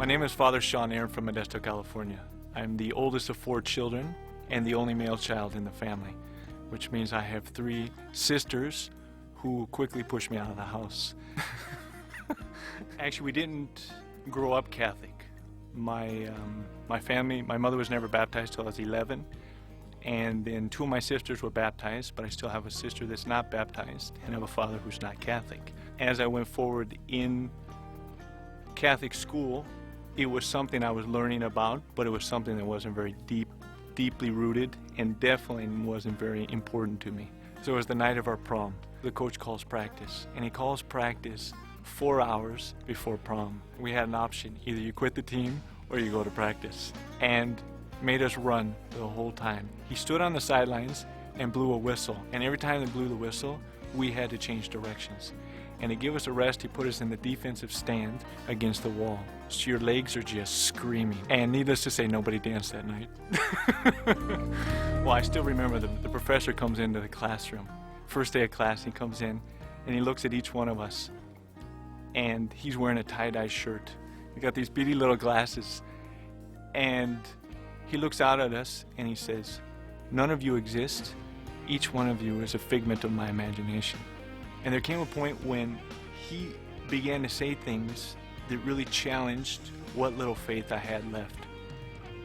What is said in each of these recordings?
My name is Father Shawn from Modesto, California. I'm the oldest of 4 children and the only male child in the family, which means I have 3 sisters who quickly pushed me out of the house. Actually, we didn't grow up Catholic. My family, my mother was never baptized till I was 11, and then 2 of my sisters were baptized, but I still have a sister that's not baptized and I have a father who's not Catholic. As I went forward in Catholic school, it was something I was learning about, but it was something that wasn't very deeply rooted, and definitely wasn't very important to me. So it was the night of our prom. The coach calls practice, and he calls practice 4 hours before prom. We had an option: either you quit the team or you go to practice, and made us run the whole time. He stood on the sidelines and blew a whistle, and every time he blew the whistle, we had to change directions. And to give us a rest, he put us in the defensive stand against the wall. So your legs are just screaming. And needless to say, nobody danced that night. Well, I still remember the professor comes into the classroom. First day of class, he comes in and he looks at each one of us. And he's wearing a tie-dye shirt. He got these beady little glasses. And he looks out at us and he says, "None of you exist. Each one of you is a figment of my imagination." And there came a point when he began to say things that really challenged what little faith I had left.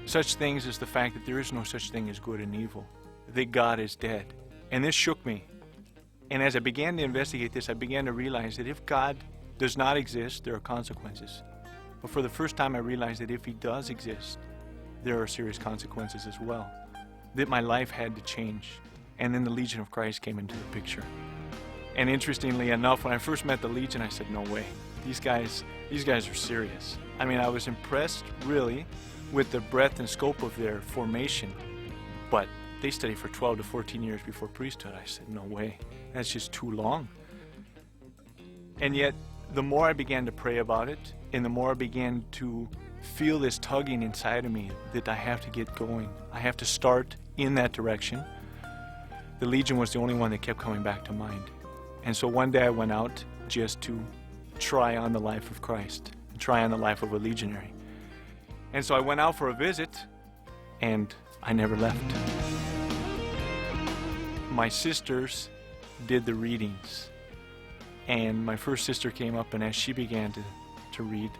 Such things as the fact that there is no such thing as good and evil, that God is dead. And this shook me. And as I began to investigate this, I began to realize that if God does not exist, there are consequences. But for the first time, I realized that if he does exist, there are serious consequences as well. That my life had to change. And then the Legion of Christ came into the picture. And interestingly enough, when I first met the Legion, I said, no way, these guys are serious. I mean, I was impressed, really, with the breadth and scope of their formation, but they studied for 12 to 14 years before priesthood. I said, no way, that's just too long. And yet, the more I began to pray about it, and the more I began to feel this tugging inside of me that I have to get going, I have to start in that direction, the Legion was the only one that kept coming back to mind. And so one day I went out just to try on the life of Christ, try on the life of a legionary. And so I went out for a visit, and I never left. My sisters did the readings, and my first sister came up, and as she began to read,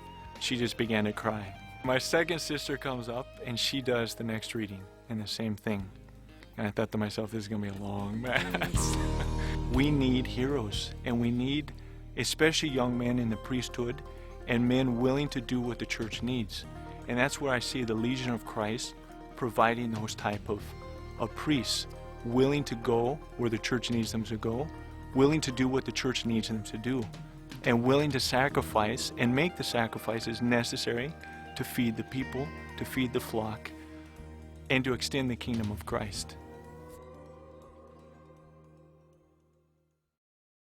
she just began to cry. My second sister comes up, and she does the next reading, and the same thing. And I thought to myself, this is going to be a long mass. We need heroes, and we need especially young men in the priesthood and men willing to do what the church needs. And that's where I see the Legion of Christ providing those type of priests, willing to go where the church needs them to go, willing to do what the church needs them to do, and willing to sacrifice and make the sacrifices necessary to feed the people, to feed the flock, and to extend the kingdom of Christ.